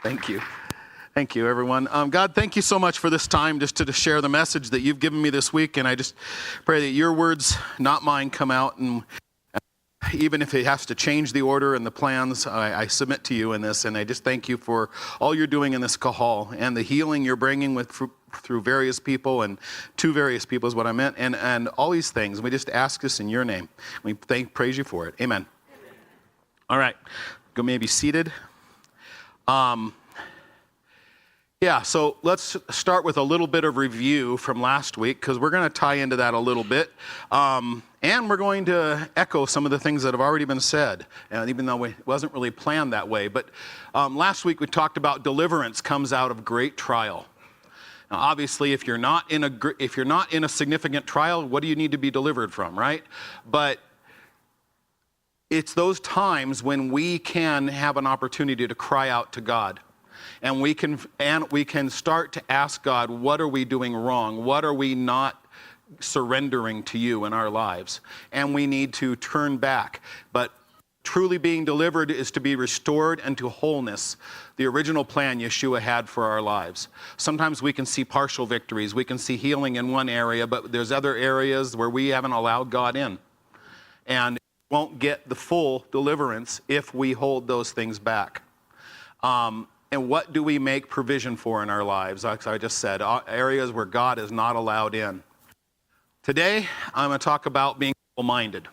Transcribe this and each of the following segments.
Thank you. Thank you, everyone. God, thank you so much for this time just to share the message that you've given me this week. And I just pray that your words, not mine, come out. And even if it has to change the order and the plans, I submit to you in this. And I just thank you for all you're doing in this call and the healing you're bringing through various people and to various people is what I meant. And all these things. We just ask this in your name. We praise you for it. Amen. All right. Go maybe seated. Yeah, so let's start with a little bit of review from last week because we're going to tie into that a little bit. And we're going to echo some of the things that have already been said, and even though it wasn't really planned that way. But last week we talked about deliverance comes out of great trial. Now, obviously, if you're not in a significant trial, what do you need to be delivered from, right? But it's those times when we can have an opportunity to cry out to God. And we can start to ask God, what are we doing wrong? What are we not surrendering to you in our lives? And we need to turn back. But truly being delivered is to be restored into wholeness, the original plan Yeshua had for our lives. Sometimes we can see partial victories. We can see healing in one area, but there's other areas where we haven't allowed God in. And won't get the full deliverance if we hold those things back. And what do we make provision for in our lives? Like I just said, areas where God is not allowed in. Today, I'm going to talk about being double-minded.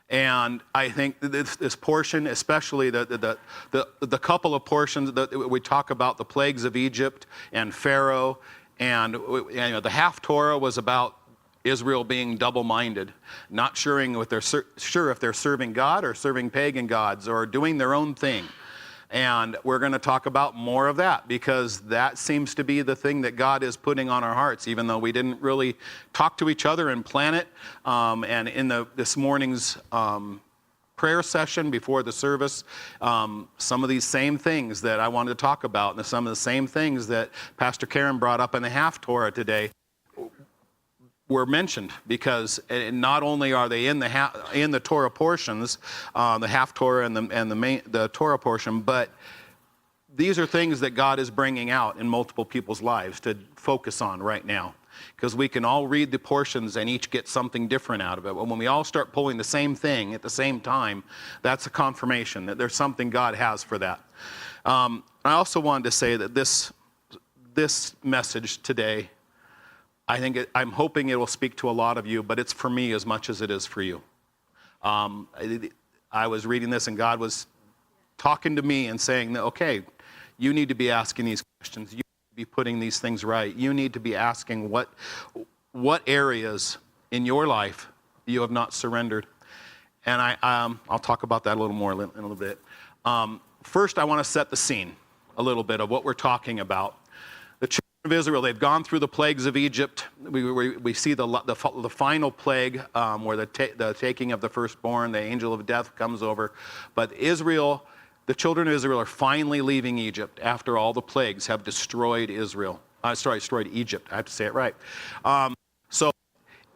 And I think this portion, especially the couple of portions that we talk about, the plagues of Egypt and Pharaoh, and the half-Torah was about Israel being double-minded, not sure if they're serving God or serving pagan gods or doing their own thing. And we're going to talk about more of that because that seems to be the thing that God is putting on our hearts, even though we didn't really talk to each other and plan it. And in this morning's prayer session before the service, some of these same things that I wanted to talk about and some of the same things that Pastor Karen brought up in the Half-Torah today were mentioned because not only are they in the Torah portions, the half-Torah and the Torah portion, but these are things that God is bringing out in multiple people's lives to focus on right now. Because we can all read the portions and each get something different out of it. But when we all start pulling the same thing at the same time, that's a confirmation that there's something God has for that. I also wanted to say that this message today, I'm hoping it will speak to a lot of you, but it's for me as much as it is for you. I was reading this and God was talking to me and saying, that, okay, you need to be asking these questions. You need to be putting these things right. You need to be asking what areas in your life you have not surrendered. And I'll talk about that a little more in a little bit. First, I want to set the scene a little bit of what we're talking about. Of Israel, they've gone through the plagues of Egypt. We see the final plague where the taking of the firstborn, the angel of death comes over. But Israel, the children of Israel are finally leaving Egypt after all the plagues have destroyed Israel. Destroyed Egypt. I have to say it right. So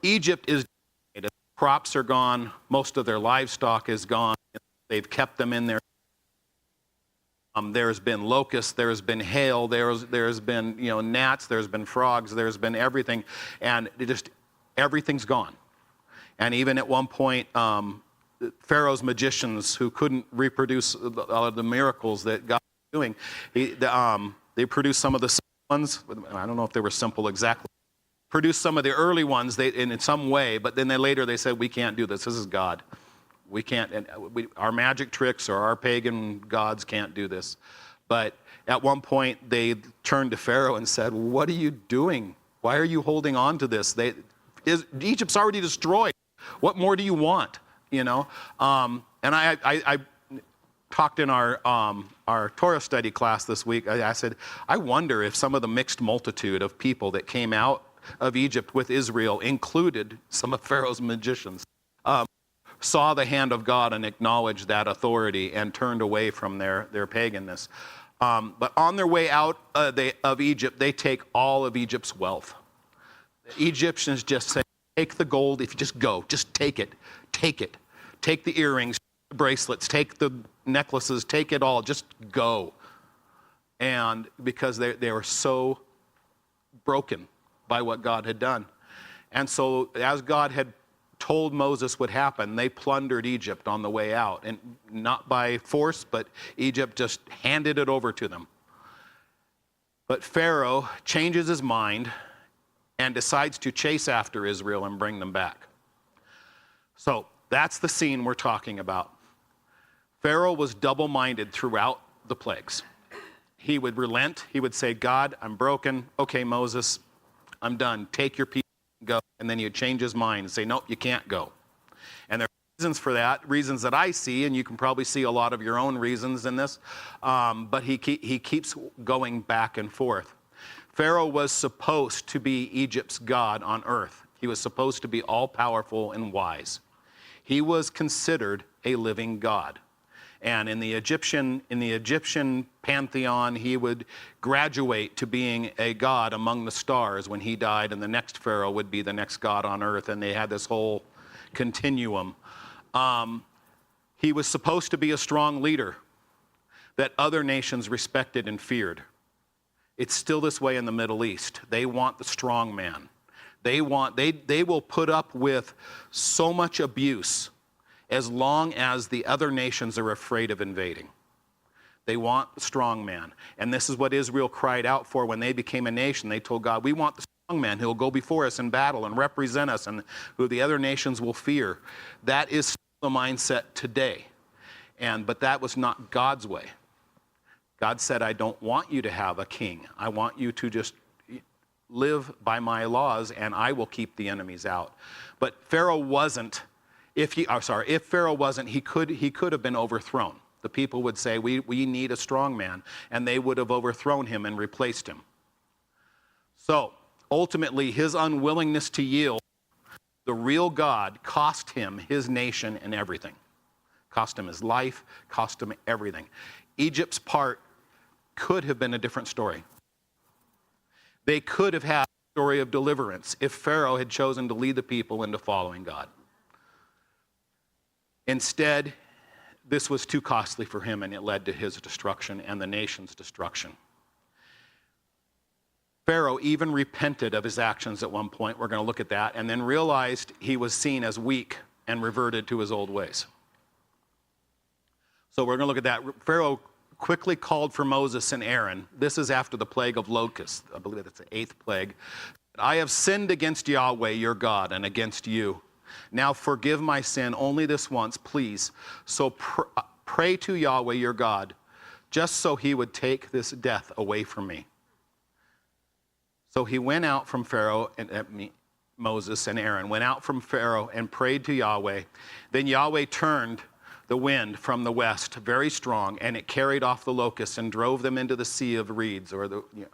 Egypt is devastated. Crops are gone. Most of their livestock is gone. They've kept them in there. There's been locusts, there's been hail, there's been gnats, there's been frogs, there's been everything, and everything's gone. And even at one point, Pharaoh's magicians who couldn't reproduce the miracles that God was doing, they produced some of the simple ones. I don't know if they were simple exactly. Produced some of the early ones in some way, but then later they said, we can't do this. This is God. We can't, our magic tricks or our pagan gods can't do this. But at one point, they turned to Pharaoh and said, what are you doing? Why are you holding on to this? Egypt's already destroyed. What more do you want? And I talked in our Torah study class this week. I said, I wonder if some of the mixed multitude of people that came out of Egypt with Israel included some of Pharaoh's magicians. Saw the hand of God and acknowledged that authority and turned away from their paganness. But on their way out of Egypt, they take all of Egypt's wealth. The Egyptians just say, take the gold, if you just go, just take it. Take it. Take the earrings, the bracelets, take the necklaces, take it all, just go. and because they were so broken by what God had done. And so as God had told Moses would happen, they plundered Egypt on the way out, and not by force, but Egypt just handed it over to them. But Pharaoh changes his mind and decides to chase after Israel and bring them back. So that's the scene we're talking about. Pharaoh was double-minded throughout the plagues. He would relent. He would say, God, I'm broken. Okay, Moses, I'm done. Take your people and go. And then he'd change his mind and say, no, you can't go. And there are reasons for that, reasons that I see, and you can probably see a lot of your own reasons in this. But he keeps going back and forth. Pharaoh was supposed to be Egypt's god on earth. He was supposed to be all-powerful and wise. He was considered a living god. And in the Egyptian pantheon, he would graduate to being a god among the stars when he died, and the next pharaoh would be the next god on earth, and they had this whole continuum. He was supposed to be a strong leader that other nations respected and feared. It's still this way in the Middle East. They want the strong man. They will put up with so much abuse as long as the other nations are afraid of invading. They want the strong man. And this is what Israel cried out for when they became a nation. They told God, we want the strong man who will go before us in battle and represent us and who the other nations will fear. That is the mindset today. But that was not God's way. God said, I don't want you to have a king. I want you to just live by my laws, and I will keep the enemies out. But Pharaoh wasn't. If Pharaoh wasn't, he could have been overthrown. The people would say, we need a strong man, and they would have overthrown him and replaced him. So ultimately, his unwillingness to yield, the real God, cost him his nation and everything. Cost him his life, cost him everything. Egypt's part could have been a different story. They could have had a story of deliverance if Pharaoh had chosen to lead the people into following God. Instead, this was too costly for him, and it led to his destruction and the nation's destruction. Pharaoh even repented of his actions at one point, we're going to look at that, and then realized he was seen as weak and reverted to his old ways. So we're going to look at that. Pharaoh quickly called for Moses and Aaron. This is after the plague of locusts. I believe that's the 8th plague. I have sinned against Yahweh, your God, and against you. Now forgive my sin only this once, please. So pray to Yahweh, your God, just so he would take this death away from me. So he went out from Pharaoh, and Moses and Aaron went out from Pharaoh and prayed to Yahweh. Then Yahweh turned the wind from the west, very strong, and it carried off the locusts and drove them into the sea of reeds.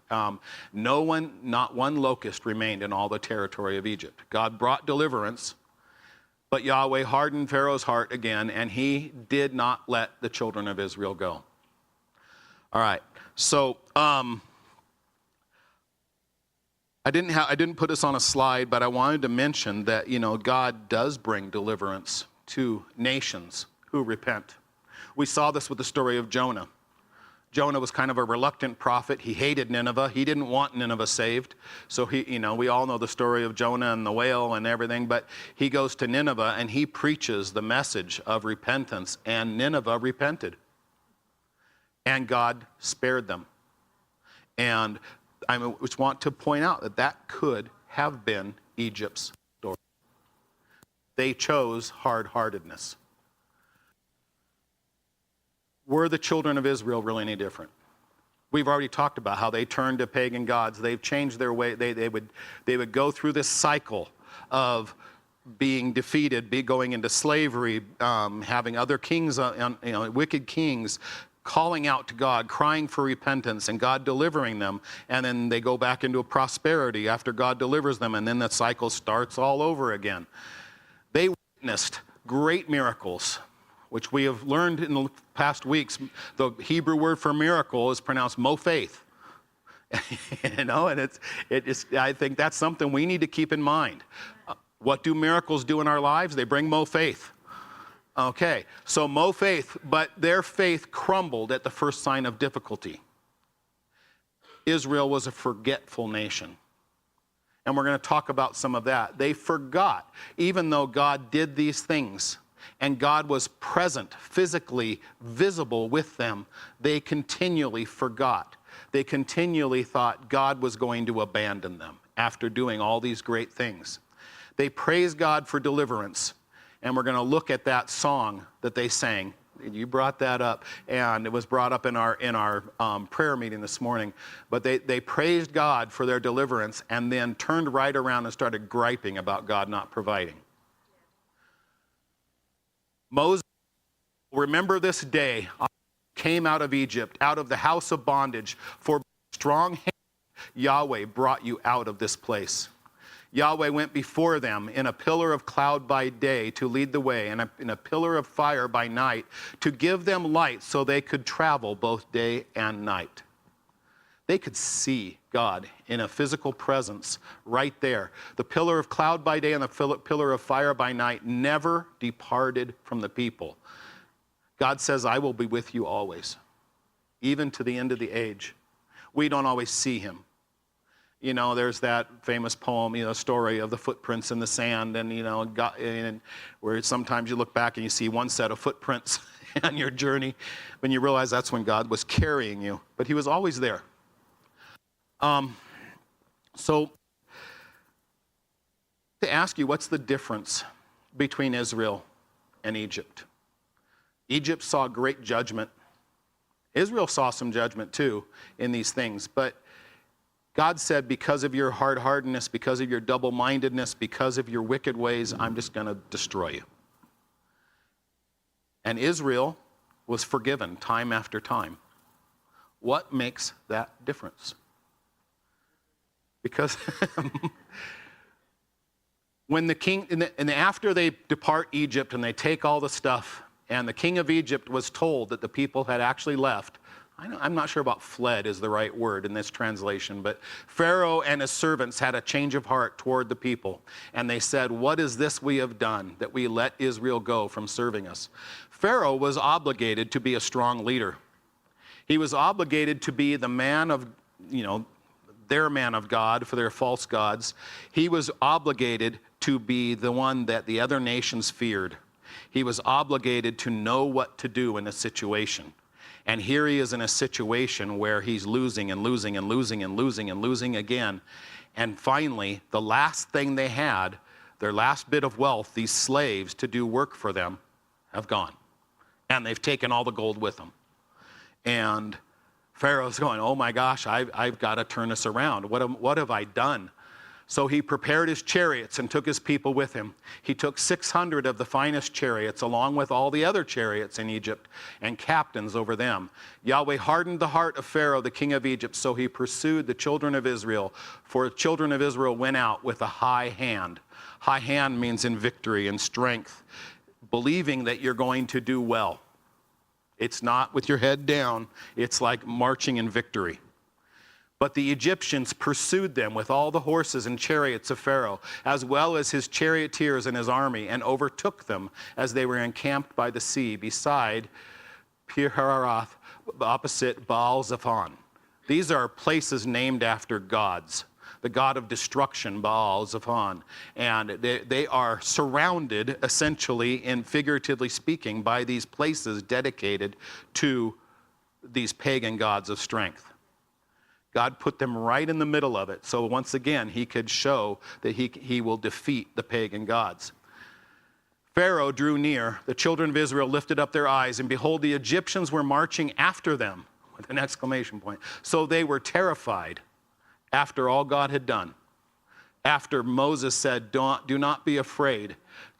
Not one locust remained in all the territory of Egypt. God brought deliverance, but Yahweh hardened Pharaoh's heart again, and he did not let the children of Israel go. All right, so I didn't put this on a slide, but I wanted to mention that God does bring deliverance to nations who repent. We saw this with the story of Jonah. Jonah was kind of a reluctant prophet. He hated Nineveh. He didn't want Nineveh saved. So we all know the story of Jonah and the whale and everything, but he goes to Nineveh and he preaches the message of repentance, and Nineveh repented. And God spared them. And I just want to point out that could have been Egypt's story. They chose hard-heartedness. Were the children of Israel really any different? We've already talked about how they turned to pagan gods. They've changed their way. They would go through this cycle of being defeated, going into slavery, having other kings, wicked kings, calling out to God, crying for repentance, and God delivering them. And then they go back into a prosperity after God delivers them, and then the cycle starts all over again. They witnessed great miracles, which we have learned in the past weeks. The Hebrew word for miracle is pronounced mo-faith. And I think that's something we need to keep in mind. What do miracles do in our lives? They bring mo-faith. Okay, so mo-faith, but their faith crumbled at the first sign of difficulty. Israel was a forgetful nation. And we're going to talk about some of that. They forgot, even though God did these things and God was present, physically visible with them, they continually forgot. They continually thought God was going to abandon them after doing all these great things. They praised God for deliverance, and we're going to look at that song that they sang. You brought that up, and it was brought up in our prayer meeting this morning. But they praised God for their deliverance and then turned right around and started griping about God not providing. Moses, remember this day, came out of Egypt, out of the house of bondage, for strong hand Yahweh brought you out of this place. Yahweh went before them in a pillar of cloud by day to lead the way, and in a pillar of fire by night to give them light so they could travel both day and night. They could see God in a physical presence right there. The pillar of cloud by day and the pillar of fire by night never departed from the people. God says, I will be with you always, even to the end of the age. We don't always see him. You know, there's that famous poem, story of the footprints in the sand, and, and where sometimes you look back and you see one set of footprints on your journey, when you realize that's when God was carrying you. But he was always there. So, to ask you, what's the difference between Israel and Egypt? Egypt saw great judgment. Israel saw some judgment too in these things, but God said, because of your hard-heartedness, because of your double-mindedness, because of your wicked ways, I'm just going to destroy you. And Israel was forgiven time after time. What makes that difference? Because when the king, and after they depart Egypt and they take all the stuff, and the king of Egypt was told that the people had actually left, I'm not sure about fled is the right word in this translation, but Pharaoh and his servants had a change of heart toward the people. And they said, what is this we have done that we let Israel go from serving us? Pharaoh was obligated to be a strong leader. He was obligated to be the man of, their man of God for their false gods. He was obligated to be the one that the other nations feared. He was obligated to know what to do in a situation. And here he is in a situation where he's losing and losing and losing and losing and losing again. And finally, the last thing they had, their last bit of wealth, these slaves to do work for them, have gone. And they've taken all the gold with them. And Pharaoh's going, oh my gosh, I've got to turn this around. What have I done? So he prepared his chariots and took his people with him. He took 600 of the finest chariots along with all the other chariots in Egypt and captains over them. Yahweh hardened the heart of Pharaoh, the king of Egypt, so he pursued the children of Israel. For the children of Israel went out with a high hand. High hand means in victory and strength, believing that you're going to do well. It's not with your head down. It's like marching in victory. But the Egyptians pursued them with all the horses and chariots of Pharaoh, as well as his charioteers and his army, and overtook them as they were encamped by the sea beside Pi-hahiroth, opposite Baal-zephon. These are places named after gods. The god of destruction, Baal-zephon. And they are surrounded, essentially and figuratively speaking, by these places dedicated to these pagan gods of strength. God put them right in the middle of it. So once again, he could show that he will defeat the pagan gods. Pharaoh drew near. The children of Israel lifted up their eyes, and behold, the Egyptians were marching after them, with an exclamation point. So they were terrified after all God had done. After Moses said, do not be afraid.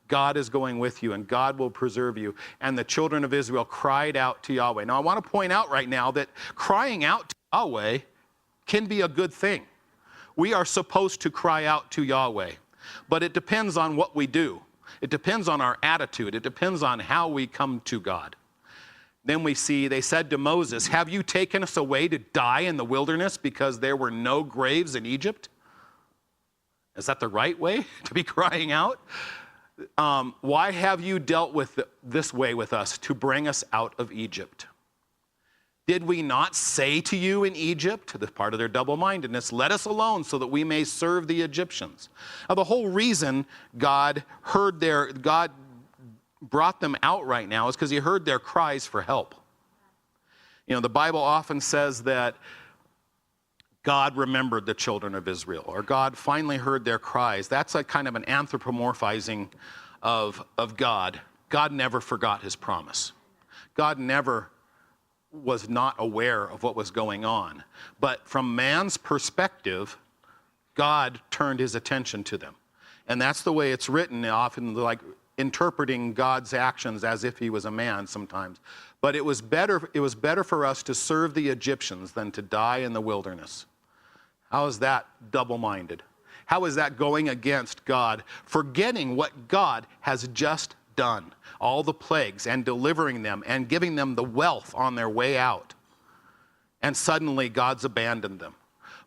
God is going with you, and God will preserve you. And the children of Israel cried out to Yahweh. Now, I want to point out right now that crying out to Yahweh can be a good thing. We are supposed to cry out to Yahweh, but it depends on what we do. It depends on our attitude. It depends on how we come to God. Then we see they said to Moses, have you taken us away to die in the wilderness because there were no graves in Egypt? Is that the right way to be crying out? Why have you dealt with this way with us to bring us out of Egypt? Did we not say to you in Egypt, the part of their double-mindedness, let us alone so that we may serve the Egyptians? Now, the whole reason God brought them out right now is because he heard their cries for help. The Bible often says that God remembered the children of Israel, or God finally heard their cries. That's like kind of an anthropomorphizing of God. God never forgot his promise. God never was not aware of what was going on. But from man's perspective, God turned his attention to them. And that's the way it's written, often like interpreting God's actions as if he was a man sometimes. But it was better for us to serve the Egyptians than to die in the wilderness. How is that double-minded? How is that going against God, forgetting what God has just done, all the plagues, and delivering them and giving them the wealth on their way out? And suddenly God's abandoned them.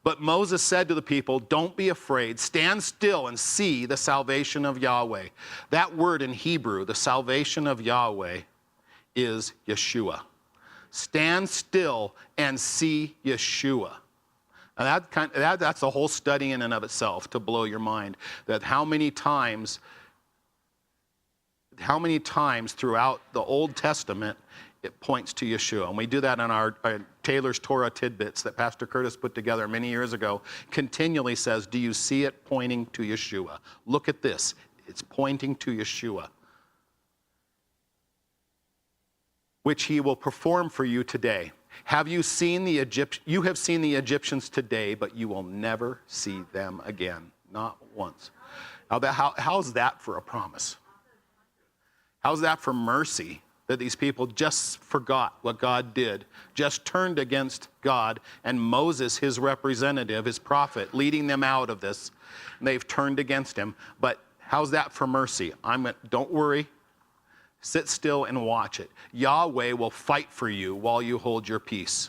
But Moses said to the people, don't be afraid, stand still and see the salvation of Yahweh. That word in Hebrew, the salvation of Yahweh, is Yeshua. Stand still and see Yeshua. And that's a whole study in and of itself to blow your mind. That how many times throughout the Old Testament it points to Yeshua. And we do that in our Taylor's Torah Tidbits that Pastor Curtis put together many years ago. Continually says, do you see it pointing to Yeshua? Look at this. It's pointing to Yeshua, which he will perform for you today. Have you seen the Egyptians? You have seen the Egyptians today, but you will never see them again. Not once. How's that for a promise? How's that for mercy? That these people just forgot what God did, just turned against God, and Moses, his representative, his prophet, leading them out of this, and they've turned against him. But how's that for mercy? Don't worry. Sit still and watch it. Yahweh will fight for you while you hold your peace.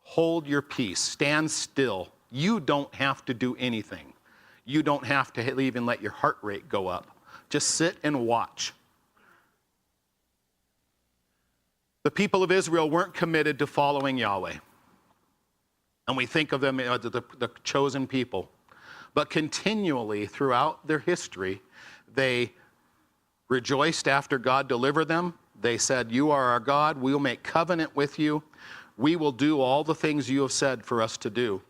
Hold your peace. Stand still. You don't have to do anything. You don't have to even let your heart rate go up. Just sit and watch. The people of Israel weren't committed to following Yahweh. And we think of them as the chosen people. But continually throughout their history, they rejoiced after God delivered them. They said, you are our God. We will make covenant with you. We will do all the things you have said for us to do.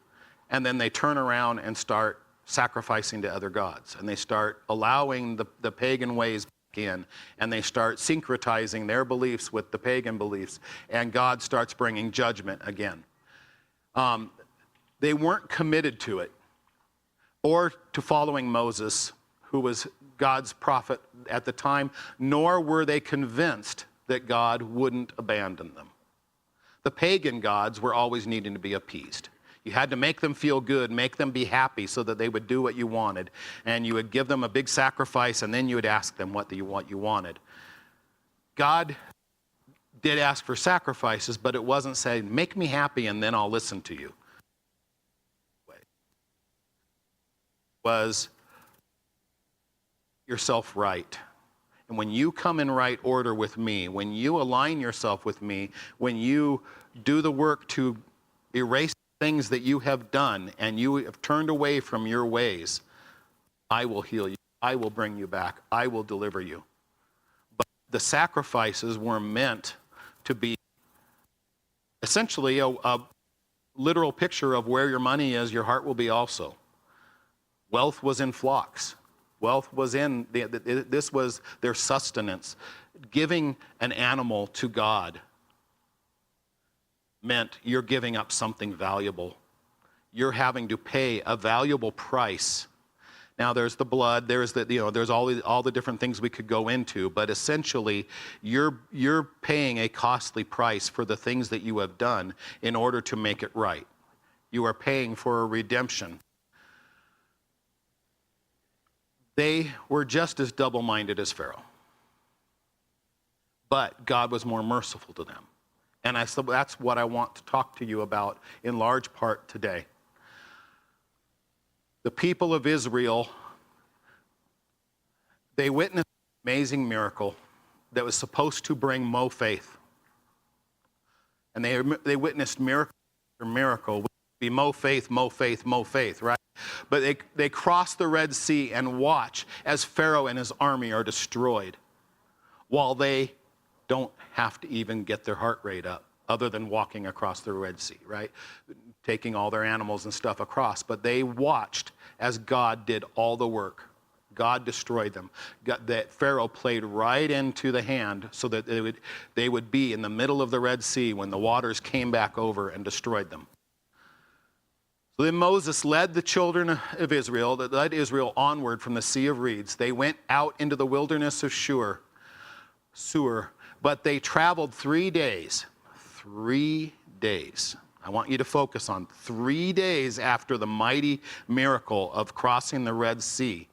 And then they turn around and start sacrificing to other gods. And they start allowing the pagan ways back in. And they start syncretizing their beliefs with the pagan beliefs. And God starts bringing judgment again. They weren't committed to it or to following Moses, who was God's prophet at the time, nor were they convinced that God wouldn't abandon them. The pagan gods were always needing to be appeased. You had to make them feel good, make them be happy so that they would do what you wanted. And you would give them a big sacrifice, and then you would ask them what you wanted. God did ask for sacrifices, but it wasn't saying, make me happy and then I'll listen to you. It was yourself right. And when you come in right order with me, when you align yourself with me, when you do the work to erase things that you have done and you have turned away from your ways, I will heal you. I will bring you back. I will deliver you. But the sacrifices were meant to be essentially a literal picture of where your money is, your heart will be also. Wealth was in flocks. Wealth was this was their sustenance. Giving an animal to God meant you're giving up something valuable. You're having to pay a valuable price. Now there's the blood, there's all the different things we could go into, but essentially you're paying a costly price for the things that you have done in order to make it right. You are paying for a redemption. They were just as double-minded as Pharaoh. But God was more merciful to them. And that's what I want to talk to you about in large part today. The people of Israel, they witnessed an amazing miracle that was supposed to bring more faith. and they witnessed miracle after miracle. Be mo faith, mo faith, mo faith, right? But they cross the Red Sea and watch as Pharaoh and his army are destroyed, while they don't have to even get their heart rate up, other than walking across the Red Sea, right? Taking all their animals and stuff across. But they watched as God did all the work. God destroyed them. That Pharaoh played right into the hand so that they would be in the middle of the Red Sea when the waters came back over and destroyed them. So then Moses led the children of Israel, led Israel onward from the Sea of Reeds. They went out into the wilderness of Shur, but they traveled 3 days. 3 days. I want you to focus on 3 days after the mighty miracle of crossing the Red Sea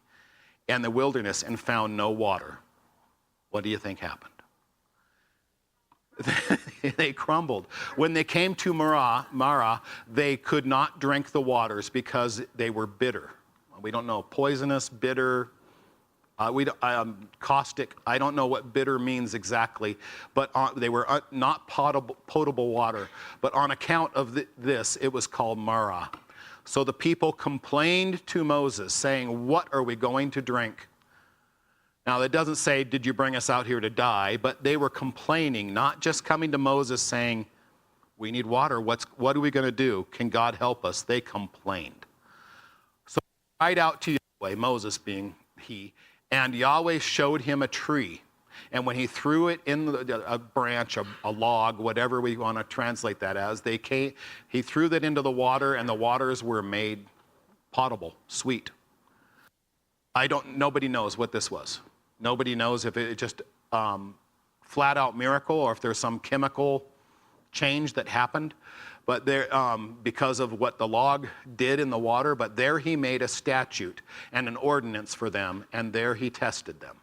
and the wilderness and found no water. What do you think happened? They crumbled. When they came to Marah, they could not drink the waters because they were bitter. We don't know, poisonous, bitter, caustic. I don't know what bitter means exactly, but they were not potable water. But on account of this, it was called Marah. So the people complained to Moses, saying, "What are we going to drink?" Now, it doesn't say, "Did you bring us out here to die?" But they were complaining, not just coming to Moses saying, "We need water. What are we going to do? Can God help us?" They complained. So he cried out to Yahweh, Moses being he, and Yahweh showed him a tree. And when he threw it in a branch, a log, whatever we want to translate that as, he threw that into the water, and the waters were made potable, sweet. Nobody knows what this was. Nobody knows if it just flat out miracle or if there's some chemical change that happened. But there, because of what the log did in the water, but there he made a statute and an ordinance for them, and there he tested them.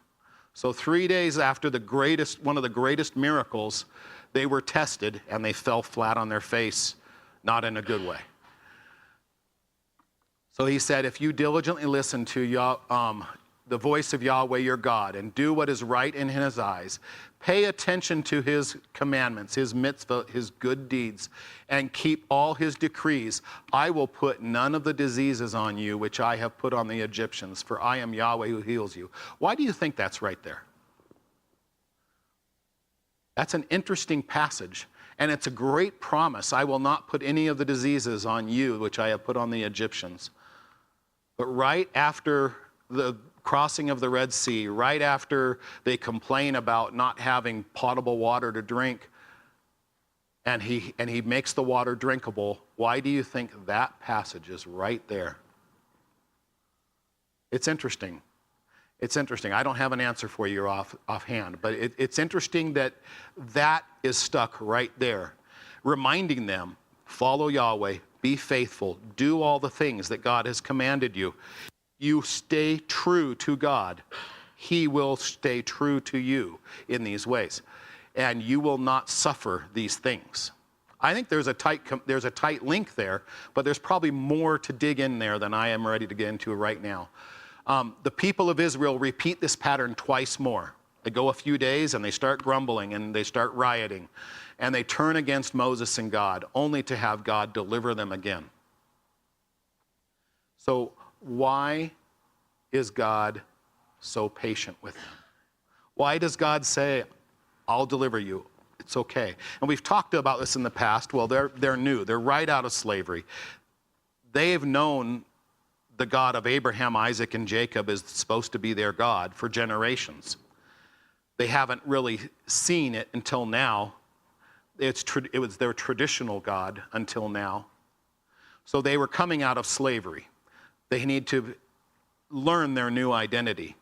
So 3 days after one of the greatest miracles, they were tested and they fell flat on their face, not in a good way. So he said, if you diligently listen to the voice of Yahweh your God and do what is right in his eyes, pay attention to his commandments, his mitzvah, his good deeds, and keep all his decrees, I will put none of the diseases on you which I have put on the Egyptians, for I am Yahweh who heals you. Why do you think that's right there? That's an interesting passage, and it's a great promise. I will not put any of the diseases on you which I have put on the Egyptians. But right after the crossing of the Red Sea, right after they complain about not having potable water to drink, and he makes the water drinkable, why do you think that passage is right there? It's interesting. It's interesting. I don't have an answer for you offhand, but it's interesting that is stuck right there, reminding them, follow Yahweh, be faithful, do all the things that God has commanded you. You stay true to God, he will stay true to you in these ways, and you will not suffer these things. I think there's a tight link there, but there's probably more to dig in there than I am ready to get into right now. The people of Israel repeat this pattern twice more. They go a few days and they start grumbling and they start rioting, and they turn against Moses and God, only to have God deliver them again. So why is God so patient with them? Why does God say, I'll deliver you, it's okay? And we've talked about this in the past. Well, they're new. They're right out of slavery. They've known the God of Abraham, Isaac, and Jacob is supposed to be their God for generations. They haven't really seen it until now. It was their traditional God until now. So they were coming out of slavery. They need to learn their new identity.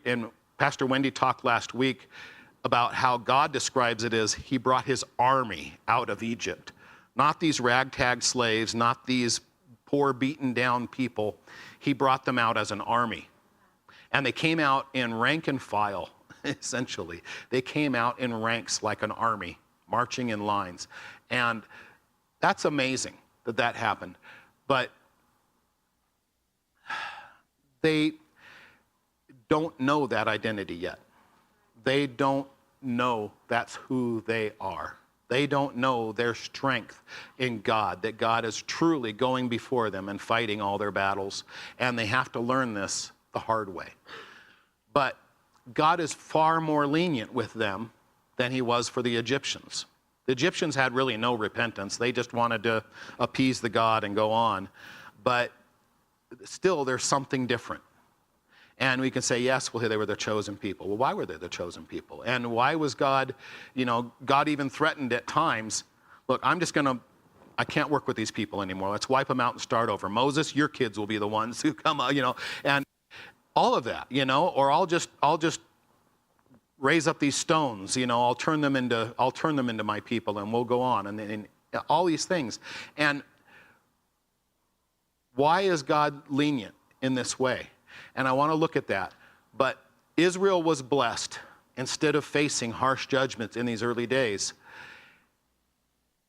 And Pastor Wendy talked last week about how God describes it as he brought his army out of Egypt. Not these ragtag slaves, not these poor, beaten down people. He brought them out as an army. And they came out in rank and file, essentially. They came out in ranks like an army, marching in lines. And that's amazing that happened. But they don't know that identity yet. They don't know that's who they are. They don't know their strength in God, that God is truly going before them and fighting all their battles. And they have to learn this the hard way. But God is far more lenient with them than he was for the Egyptians. The Egyptians had really no repentance. They just wanted to appease the God and go on. But still, there's something different. And we can say, yes, well, they were the chosen people. Well, why were they the chosen people? And why was God, God even threatened at times, look, I can't work with these people anymore. Let's wipe them out and start over. Moses, your kids will be the ones who come out, and all of that, or I'll just raise up these stones, I'll turn them into my people, and we'll go on, and all these things. And why is God lenient in this way? And I want to look at that. But Israel was blessed instead of facing harsh judgments in these early days.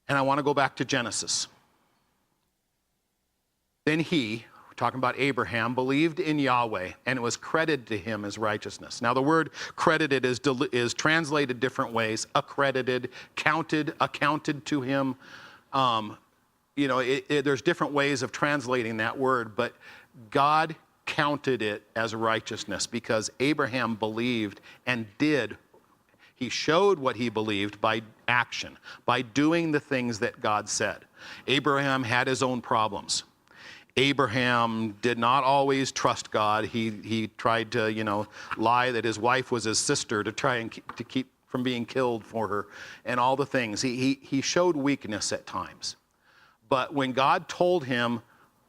And I want to go back to Genesis. Then he, we're talking about Abraham, believed in Yahweh, and it was credited to him as righteousness. Now the word credited is translated different ways. Accredited, counted, accounted to him. There's different ways of translating that word, but God counted it as righteousness because Abraham believed and did. He showed what he believed by action, by doing the things that God said. Abraham had his own problems. Abraham did not always trust God. He tried to, lie that his wife was his sister to try and keep from being killed for her, and all the things. He showed weakness at times. But when God told him,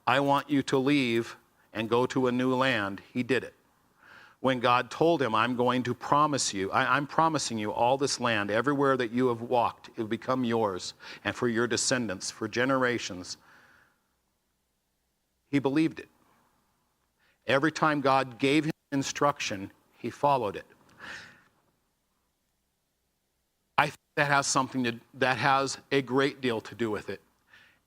I want you to leave and go to a new land, he did it. When God told him, I'm going to promise you, I'm promising you all this land, everywhere that you have walked, it will become yours and for your descendants, for generations. He believed it. Every time God gave him instruction, he followed it. I think that has a great deal to do with it.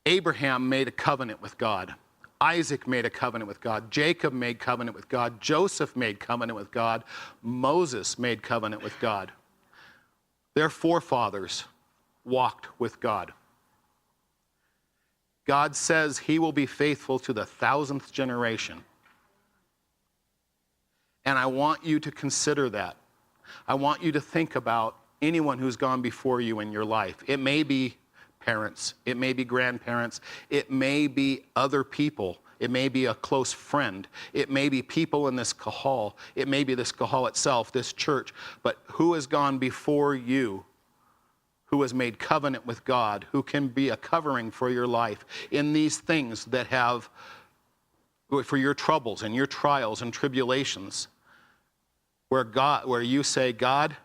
Abraham made a covenant with God. Isaac made a covenant with God. Jacob made covenant with God. Joseph made covenant with God. Moses made covenant with God. Their forefathers walked with God. God says he will be faithful to the 1,000th generation. And I want you to consider that. I want you to think about anyone who's gone before you in your life. It may be parents, it may be grandparents, it may be other people, it may be a close friend, it may be people in this kahal, it may be this kahal itself, this church, but who has gone before you, who has made covenant with God, who can be a covering for your life in these things that have, for your troubles and your trials and tribulations, where you say, God,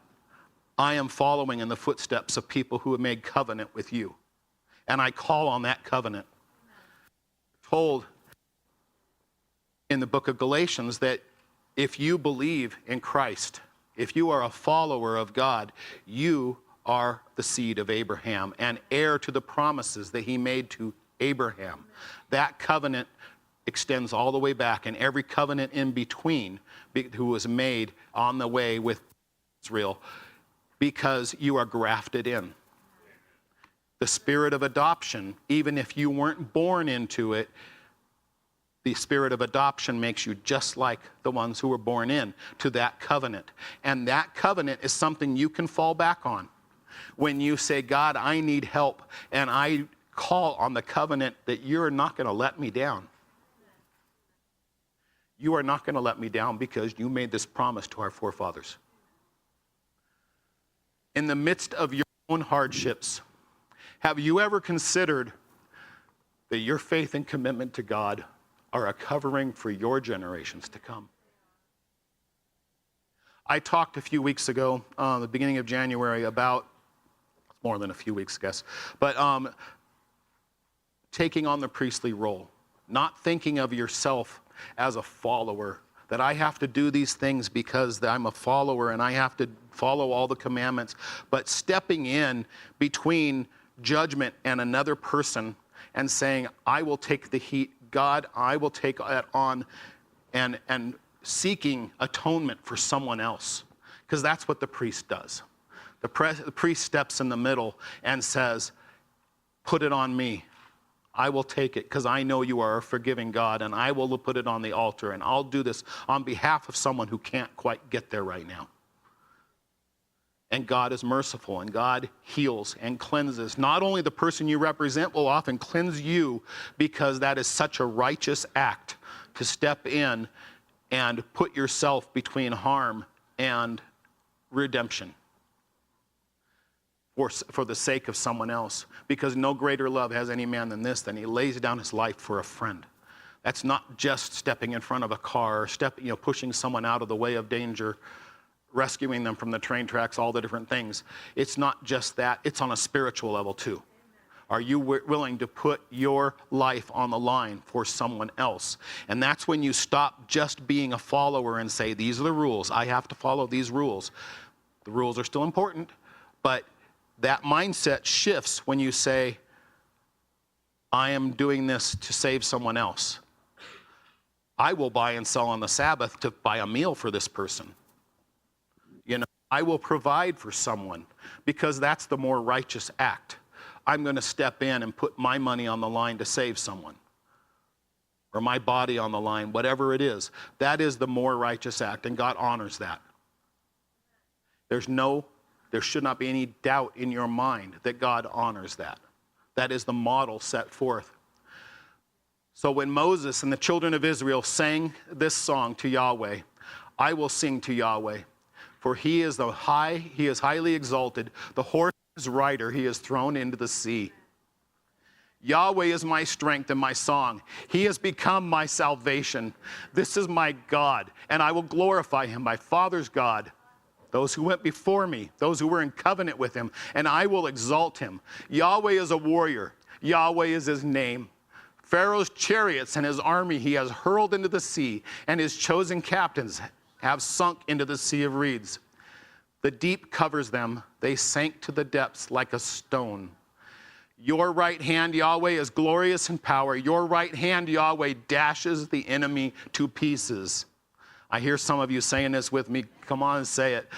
I am following in the footsteps of people who have made covenant with you. And I call on that covenant. Told in the book of Galatians that if you believe in Christ, if you are a follower of God, you are the seed of Abraham and heir to the promises that he made to Abraham. That covenant extends all the way back, and every covenant in between who was made on the way with Israel, because you are grafted in. The spirit of adoption, even if you weren't born into it, the spirit of adoption makes you just like the ones who were born in to that covenant. And that covenant is something you can fall back on. When you say, God, I need help, and I call on the covenant that you're not going to let me down. You are not going to let me down because you made this promise to our forefathers. In the midst of your own hardships, have you ever considered that your faith and commitment to God are a covering for your generations to come? I talked a few weeks ago, the beginning of January, about, more than a few weeks, I guess, but taking on the priestly role, not thinking of yourself as a follower, that I have to do these things because I'm a follower and I have to follow all the commandments, but stepping in between judgment and another person and saying, I will take the heat, God, I will take that on, and seeking atonement for someone else, because that's what the priest does. The priest steps in the middle and says, put it on me. I will take it because I know you are a forgiving God, and I will put it on the altar, and I'll do this on behalf of someone who can't quite get there right now. And God is merciful, and God heals and cleanses. Not only the person you represent will often cleanse you, because that is such a righteous act to step in and put yourself between harm and redemption for the sake of someone else. Because no greater love has any man than this, than he lays down his life for a friend. That's not just stepping in front of a car, pushing someone out of the way of danger, rescuing them from the train tracks, all the different things. It's not just that, it's on a spiritual level too. Are you willing to put your life on the line for someone else? And that's when you stop just being a follower and say, these are the rules, I have to follow these rules. The rules are still important, but that mindset shifts when you say, I am doing this to save someone else. I will buy and sell on the Sabbath to buy a meal for this person. I will provide for someone because that's the more righteous act. I'm going to step in and put my money on the line to save someone, or my body on the line, whatever it is. That is the more righteous act, and God honors that. There should not be any doubt in your mind that God honors that. That is the model set forth. So when Moses and the children of Israel sang this song to Yahweh, I will sing to Yahweh, for he is highly exalted. The horse is rider, he is thrown into the sea. Yahweh is my strength and my song. He has become my salvation. This is my God, and I will glorify him, my Father's God. Those who went before me, those who were in covenant with him, and I will exalt him. Yahweh is a warrior. Yahweh is his name. Pharaoh's chariots and his army he has hurled into the sea, and his chosen captains have sunk into the sea of reeds. The deep covers them. They sank to the depths like a stone. Your right hand, Yahweh, is glorious in power. Your right hand, Yahweh, dashes the enemy to pieces. I hear some of you saying this with me. Come on and say it.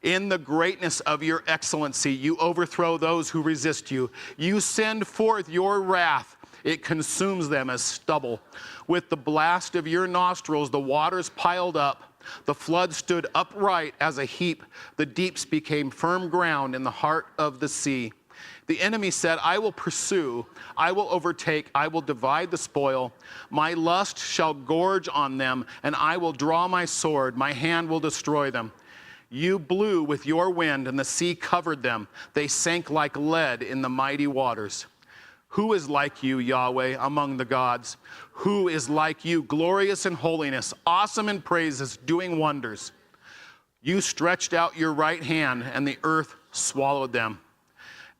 In the greatness of your excellency, you overthrow those who resist you. You send forth your wrath. It consumes them as stubble. With the blast of your nostrils, the waters piled up. The flood stood upright as a heap. The deeps became firm ground in the heart of the sea. The enemy said, I will pursue, I will overtake, I will divide the spoil. My lust shall gorge on them, and I will draw my sword. My hand will destroy them. You blew with your wind, and the sea covered them. They sank like lead in the mighty waters. Who is like you, Yahweh, among the gods? Who is like you, glorious in holiness, awesome in praises, doing wonders? You stretched out your right hand, and the earth swallowed them.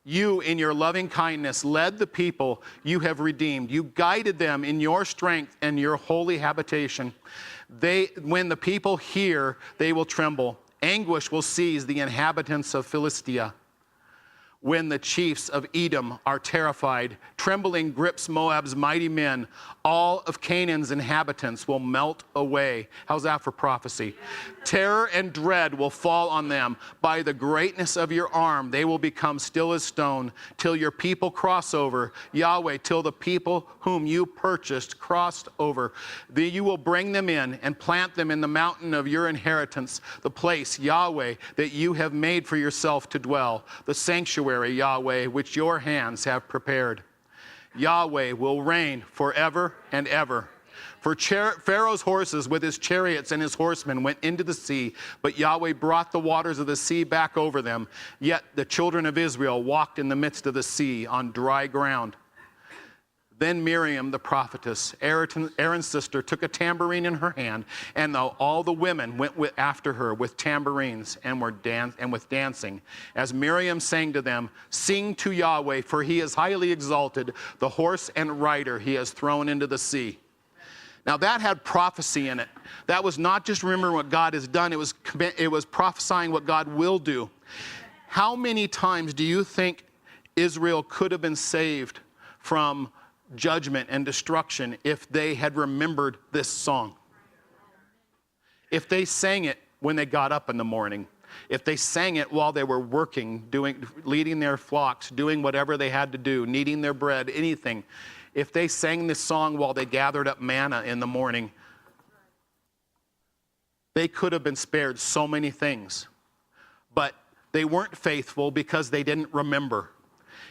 You, in your loving kindness, led the people you have redeemed. You guided them in your strength and your holy habitation. When the people hear, they will tremble. Anguish will seize the inhabitants of Philistia. When the chiefs of Edom are terrified, trembling grips Moab's mighty men. All of Canaan's inhabitants will melt away. How's that for prophecy? Terror and dread will fall on them. By the greatness of your arm, they will become still as stone, till your people cross over. Yahweh, till the people whom you purchased crossed over. You will bring them in and plant them in the mountain of your inheritance, the place, Yahweh, that you have made for yourself to dwell, the sanctuary, Yahweh, which your hands have prepared. Yahweh will reign forever and ever. For Pharaoh's horses with his chariots and his horsemen went into the sea, but Yahweh brought the waters of the sea back over them. Yet the children of Israel walked in the midst of the sea on dry ground. Then Miriam, the prophetess, Aaron's sister, took a tambourine in her hand, and all the women went after her with tambourines and with dancing. As Miriam sang to them, sing to Yahweh, for he is highly exalted. The horse and rider he has thrown into the sea. Now that had prophecy in it. That was not just remembering what God has done. It was prophesying what God will do. How many times do you think Israel could have been saved from judgment and destruction if they had remembered this song? If they sang it when they got up in the morning, if they sang it while they were working, leading their flocks, doing whatever they had to do, kneading their bread, anything, if they sang this song while they gathered up manna in the morning, they could have been spared so many things. But they weren't faithful because they didn't remember.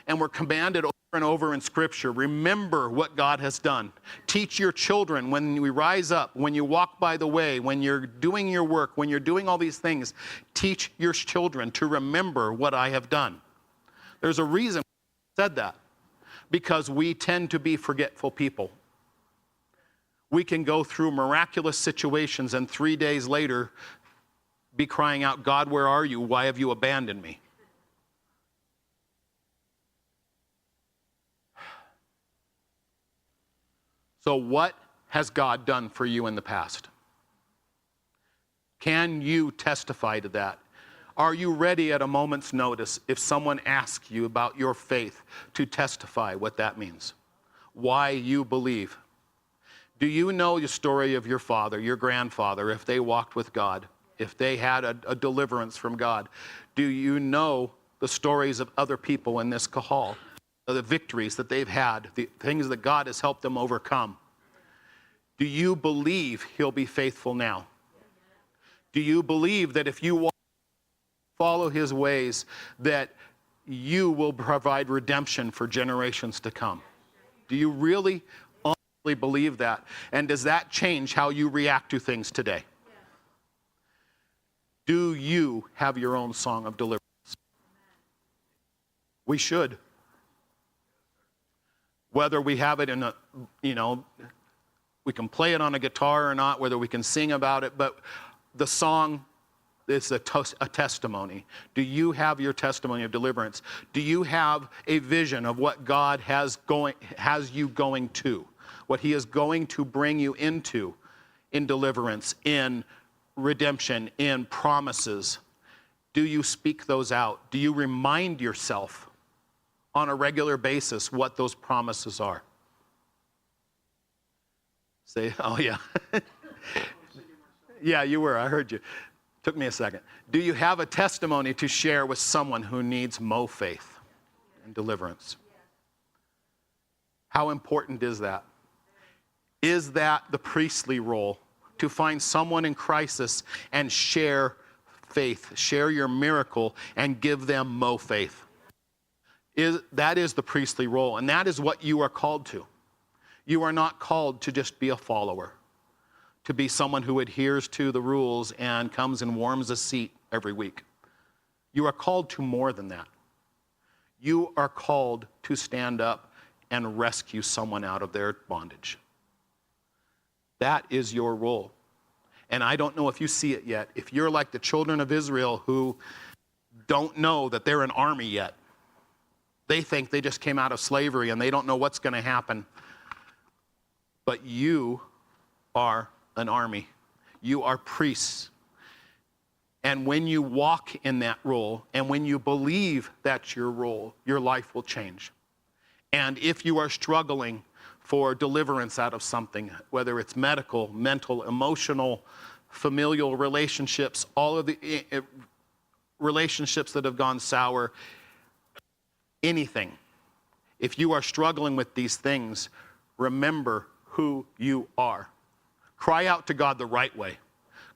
And we're commanded over and over in Scripture, remember what God has done. Teach your children when we rise up, when you walk by the way, when you're doing your work, when you're doing all these things, teach your children to remember what I have done. There's a reason I said that, because we tend to be forgetful people. We can go through miraculous situations and 3 days later be crying out, God, where are you? Why have you abandoned me? So what has God done for you in the past? Can you testify to that? Are you ready at a moment's notice if someone asks you about your faith to testify what that means? Why you believe? Do you know the story of your father, your grandfather, if they walked with God, if they had a deliverance from God? Do you know the stories of other people in this kahal? The victories that they've had, the things that God has helped them overcome. Do you believe he'll be faithful now? Do you believe that if you follow his ways, that you will provide redemption for generations to come? Do you really honestly believe that? And does that change how you react to things today? Do you have your own song of deliverance? We should. Whether we have it in a, we can play it on a guitar or not, whether we can sing about it, but the song is a testimony. Do you have your testimony of deliverance? Do you have a vision of what God has you going to? What he is going to bring you into in deliverance, in redemption, in promises? Do you speak those out? Do you remind yourself on a regular basis what those promises are? Say, oh yeah. Yeah, you were. I heard you. Took me a second. Do you have a testimony to share with someone who needs more faith and deliverance? How important is that? Is that the priestly role, to find someone in crisis and share faith, share your miracle, and give them more faith? That is the priestly role, and that is what you are called to. You are not called to just be a follower, to be someone who adheres to the rules and comes and warms a seat every week. You are called to more than that. You are called to stand up and rescue someone out of their bondage. That is your role. And I don't know if you see it yet. If you're like the children of Israel who don't know that they're an army yet, they think they just came out of slavery and they don't know what's going to happen. But you are an army. You are priests. And when you walk in that role, and when you believe that's your role, your life will change. And if you are struggling for deliverance out of something, whether it's medical, mental, emotional, familial relationships, all of the relationships that have gone sour, anything, if you are struggling with these things, remember who you are. Cry out to God the right way.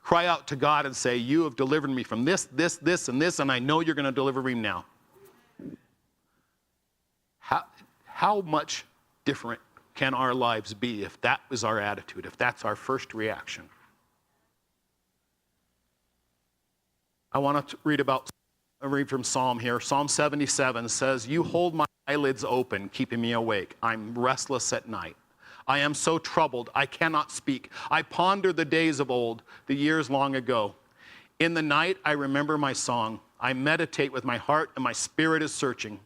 Cry out to God and say, you have delivered me from this, this, this, and this, and I know you're going to deliver me now. How much different can our lives be if that is our attitude, if that's our first reaction? I want to read from Psalm here. Psalm 77 says, you hold my eyelids open, keeping me awake. I'm restless at night. I am so troubled, I cannot speak. I ponder the days of old, the years long ago. In the night, I remember my song. I meditate with my heart, and my spirit is searching.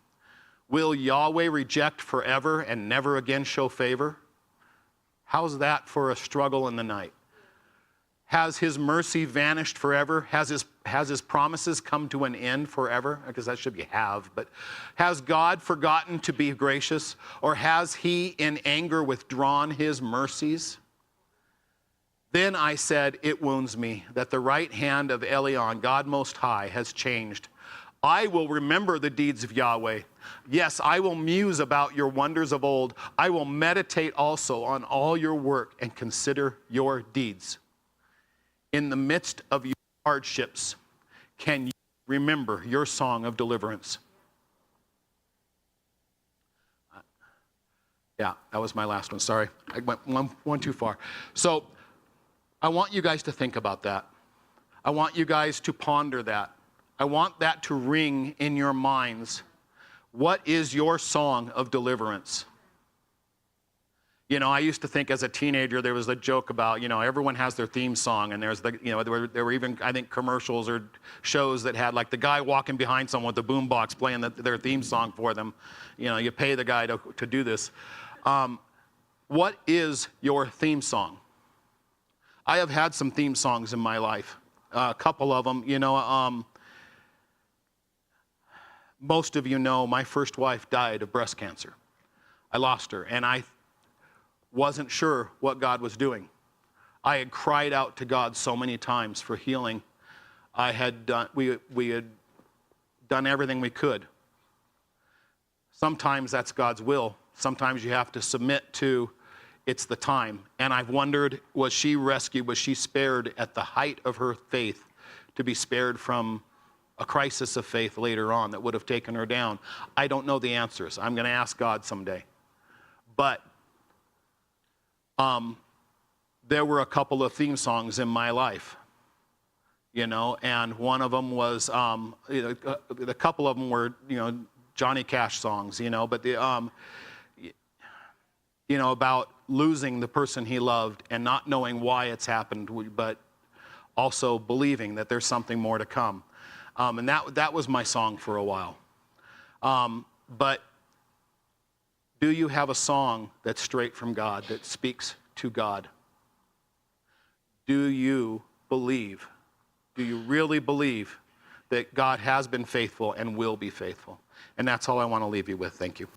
Will Yahweh reject forever and never again show favor? How's that for a struggle in the night? Has his mercy vanished forever? Has his promises come to an end forever? Because that should be have. But has God forgotten to be gracious? Or has he in anger withdrawn his mercies? Then I said, it wounds me that the right hand of Elion, God Most High, has changed. I will remember the deeds of Yahweh. Yes, I will muse about your wonders of old. I will meditate also on all your work and consider your deeds. In the midst of your hardships, can you remember your song of deliverance? Yeah, that was my last one. Sorry, I went one too far. So I want you guys to think about that. I want you guys to ponder that. I want that to ring in your minds. What is your song of deliverance? You know, I used to think as a teenager, there was a joke about, you know, everyone has their theme song, and there's the, you know, there were even, I think, commercials or shows that had like the guy walking behind someone with the boombox playing their theme song for them. You know, you pay the guy to do this. What is your theme song? I have had some theme songs in my life. A couple of them, you know, most of you know my first wife died of breast cancer. I lost her, and I wasn't sure what God was doing. I had cried out to God so many times for healing. We had done everything we could. Sometimes that's God's will. Sometimes you have to submit to it's the time. And I've wondered, was she rescued? Was she spared at the height of her faith to be spared from a crisis of faith later on that would have taken her down? I don't know the answers. I'm going to ask God someday. But there were a couple of theme songs in my life, you know, and one of them was, a couple of them were, you know, Johnny Cash songs, you know, but you know, about losing the person he loved and not knowing why it's happened, but also believing that there's something more to come. And that was my song for a while. But do you have a song that's straight from God, that speaks to God? Do you believe? Do you really believe that God has been faithful and will be faithful? And that's all I want to leave you with. Thank you.